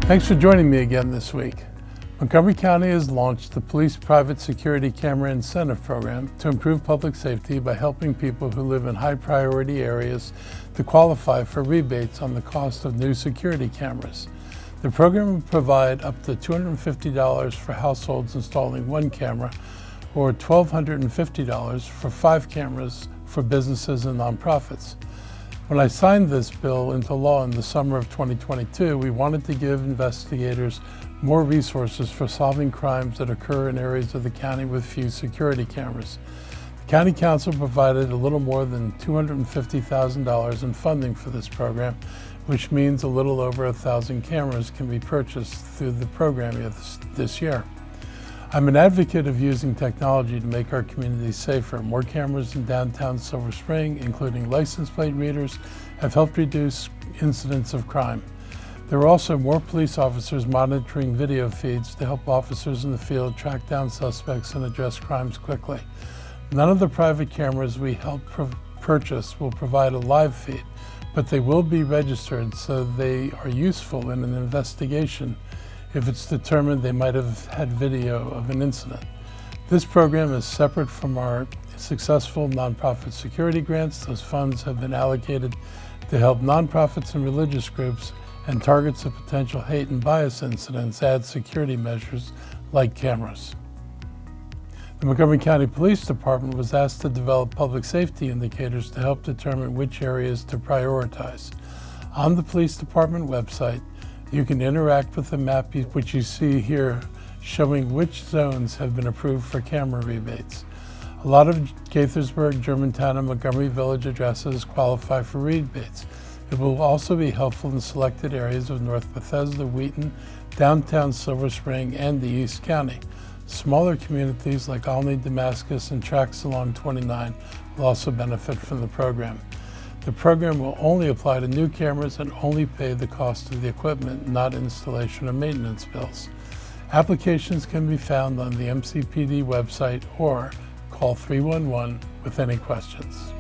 Thanks for joining me again this week. Montgomery County has launched the Police Private Security Camera Incentive Program to improve public safety by helping people who live in high priority areas to qualify for rebates on the cost of new security cameras. The program will provide up to $250 for households installing one camera or $1,250 for 5 cameras for businesses and nonprofits. When I signed this bill into law in the summer of 2022, we wanted to give investigators more resources for solving crimes that occur in areas of the county with few security cameras. The County Council provided a little more than $250,000 in funding for this program, which means a little over 1,000 cameras can be purchased through the program this year. I'm an advocate of using technology to make our community safer. More cameras in downtown Silver Spring, including license plate readers, have helped reduce incidents of crime. There are also more police officers monitoring video feeds to help officers in the field track down suspects and address crimes quickly. None of the private cameras we help purchase will provide a live feed, but they will be registered so they are useful in an investigation if it's determined they might have had video of an incident. This program is separate from our successful nonprofit security grants. Those funds have been allocated to help nonprofits and religious groups and targets of potential hate and bias incidents add security measures like cameras. The Montgomery County Police Department was asked to develop public safety indicators to help determine which areas to prioritize. On the police department website, you can interact with the map which you see here, showing which zones have been approved for camera rebates. A lot of Gaithersburg, Germantown, and Montgomery Village addresses qualify for rebates. It will also be helpful in selected areas of North Bethesda, Wheaton, downtown Silver Spring, and the East County. Smaller communities like Olney, Damascus, and tracts along 29 will also benefit from the program. The program will only apply to new cameras and only pay the cost of the equipment, not installation or maintenance bills. Applications can be found on the MCPD website or call 311 with any questions.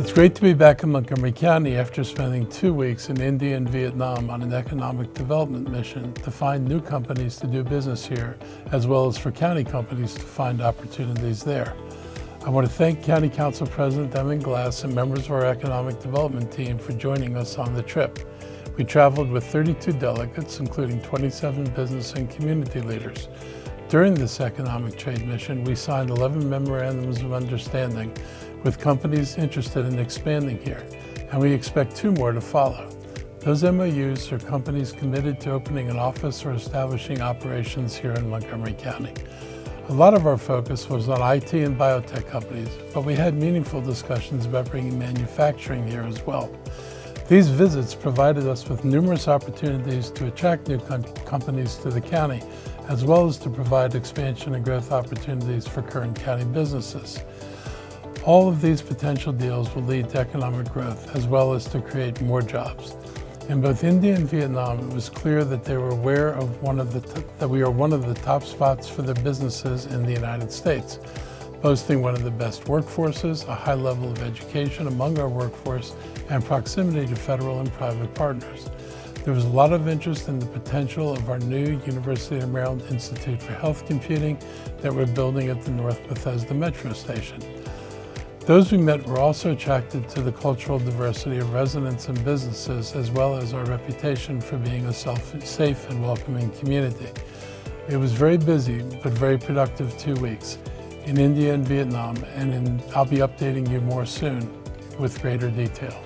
It's great to be back in Montgomery County after spending 2 weeks in India and Vietnam on an economic development mission to find new companies to do business here, as well as for county companies to find opportunities there. I want to thank County Council President Evan Glass and members of our economic development team for joining us on the trip. We traveled with 32 delegates, including 27 business and community leaders. During this economic trade mission, we signed 11 memorandums of understanding with companies interested in expanding here, and we expect 2 more to follow. Those MOUs are companies committed to opening an office or establishing operations here in Montgomery County. A lot of our focus was on IT and biotech companies, but we had meaningful discussions about bringing manufacturing here as well. These visits provided us with numerous opportunities to attract new companies to the county, as well as to provide expansion and growth opportunities for current county businesses. All of these potential deals will lead to economic growth, as well as to create more jobs. In both India and Vietnam, it was clear that they were aware of that we are one of the top spots for their businesses in the United States, boasting one of the best workforces, a high level of education among our workforce, and proximity to federal and private partners. There was a lot of interest in the potential of our new University of Maryland Institute for Health Computing that we're building at the North Bethesda Metro Station. Those we met were also attracted to the cultural diversity of residents and businesses, as well as our reputation for being a safe and welcoming community. It was very busy, but very productive 2 weeks in India and Vietnam, and I'll be updating you more soon with greater detail.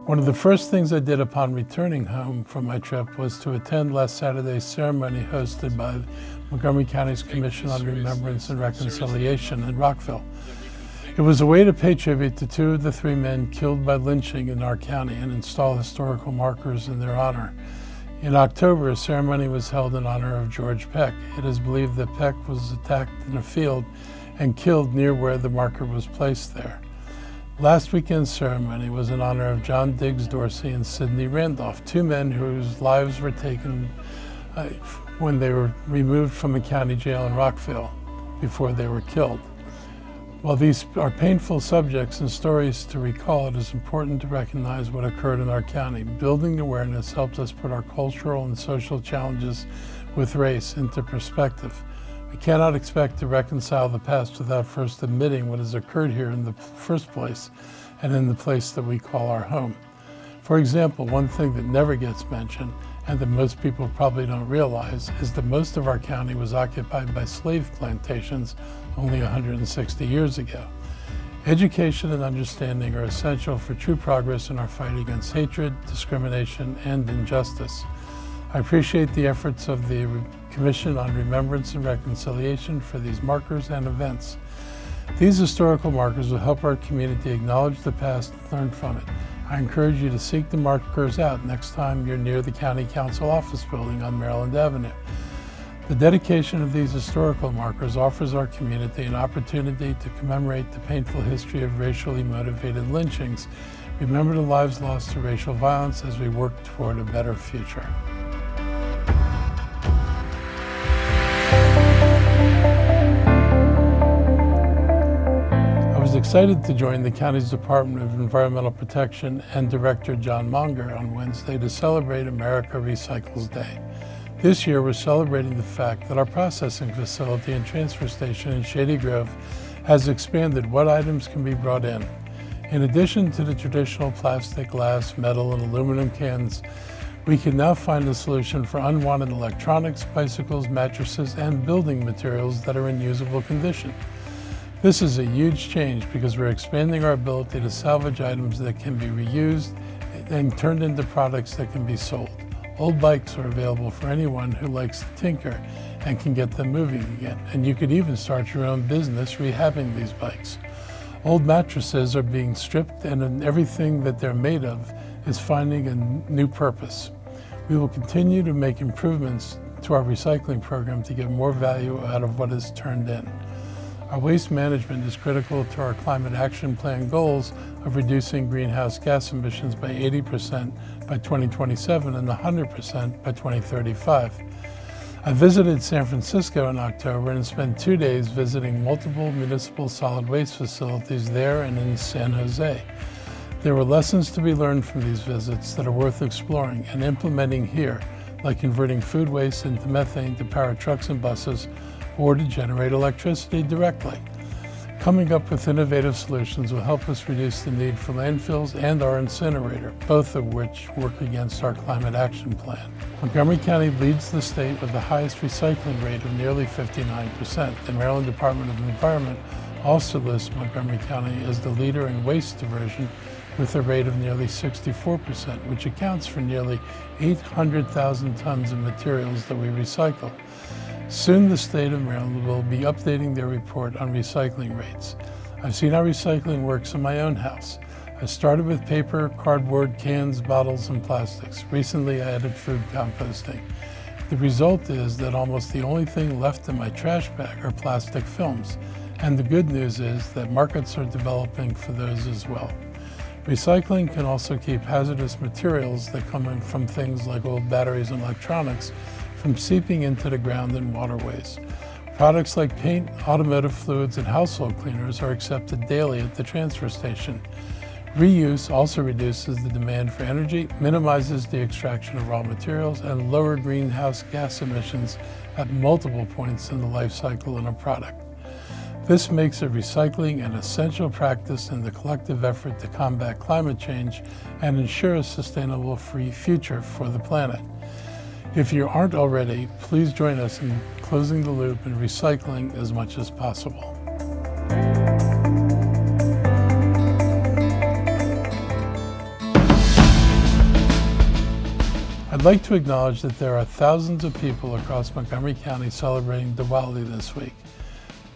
One of the first things I did upon returning home from my trip was to attend last Saturday's ceremony hosted by Montgomery County's Commission on Remembrance and Reconciliation in Rockville. It was a way to pay tribute to 2 of the 3 men killed by lynching in our county and install historical markers in their honor. In October, a ceremony was held in honor of George Peck. It is believed that Peck was attacked in a field and killed near where the marker was placed there. Last weekend's ceremony was in honor of John Diggs Dorsey and Sidney Randolph, two men whose lives were taken when they were removed from a county jail in Rockville before they were killed. While these are painful subjects and stories to recall, it is important to recognize what occurred in our county. Building awareness helps us put our cultural and social challenges with race into perspective. We cannot expect to reconcile the past without first admitting what has occurred here in the first place and in the place that we call our home. For example, one thing that never gets mentioned and that most people probably don't realize is that most of our county was occupied by slave plantations only 160 years ago. Education and understanding are essential for true progress in our fight against hatred, discrimination, and injustice. I appreciate the efforts of the Commission on Remembrance and Reconciliation for these markers and events. These historical markers will help our community acknowledge the past and learn from it. I encourage you to seek the markers out next time you're near the County Council office building on Maryland Avenue. The dedication of these historical markers offers our community an opportunity to commemorate the painful history of racially motivated lynchings, remember the lives lost to racial violence as we work toward a better future. I was excited to join the county's Department of Environmental Protection and Director John Monger on Wednesday to celebrate America Recycles Day. This year we're celebrating the fact that our processing facility and transfer station in Shady Grove has expanded what items can be brought in. In addition to the traditional plastic, glass, metal, and aluminum cans, we can now find a solution for unwanted electronics, bicycles, mattresses, and building materials that are in usable condition. This is a huge change because we're expanding our ability to salvage items that can be reused and turned into products that can be sold. Old bikes are available for anyone who likes to tinker and can get them moving again. And you could even start your own business rehabbing these bikes. Old mattresses are being stripped and everything that they're made of is finding a new purpose. We will continue to make improvements to our recycling program to get more value out of what is turned in. Our waste management is critical to our climate action plan goals of reducing greenhouse gas emissions by 80% by 2027 and 100% by 2035. I visited San Francisco in October and spent 2 days visiting multiple municipal solid waste facilities there and in San Jose. There were lessons to be learned from these visits that are worth exploring and implementing here, like converting food waste into methane to power trucks and buses, or to generate electricity directly. Coming up with innovative solutions will help us reduce the need for landfills and our incinerator, both of which work against our climate action plan. Montgomery County leads the state with the highest recycling rate of nearly 59%. The Maryland Department of Environment also lists Montgomery County as the leader in waste diversion with a rate of nearly 64%, which accounts for nearly 800,000 tons of materials that we recycle. Soon the state of Maryland will be updating their report on recycling rates. I've seen how recycling works in my own house. I started with paper, cardboard, cans, bottles, and plastics. Recently I added food composting. The result is that almost the only thing left in my trash bag are plastic films. And the good news is that markets are developing for those as well. Recycling can also keep hazardous materials that come in from things like old batteries and electronics from seeping into the ground and waterways. Products like paint, automotive fluids, and household cleaners are accepted daily at the transfer station. Reuse also reduces the demand for energy, minimizes the extraction of raw materials, and lower greenhouse gas emissions at multiple points in the life cycle of a product. This makes recycling an essential practice in the collective effort to combat climate change and ensure a sustainable free future for the planet. If you aren't already, please join us in closing the loop and recycling as much as possible. I'd like to acknowledge that there are thousands of people across Montgomery County celebrating Diwali this week.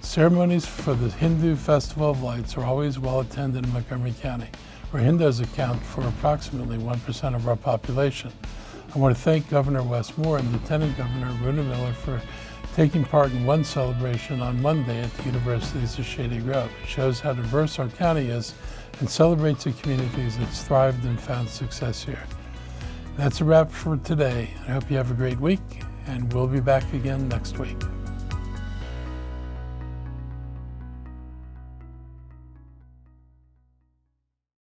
Ceremonies for the Hindu Festival of Lights are always well attended in Montgomery County, where Hindus account for approximately 1% of our population. I want to thank Governor Wes Moore and Lieutenant Governor Runa Miller for taking part in one celebration on Monday at the University's of Shady Grove. It shows how diverse our county is and celebrates the communities that's thrived and found success here. That's a wrap for today. I hope you have a great week, and we'll be back again next week.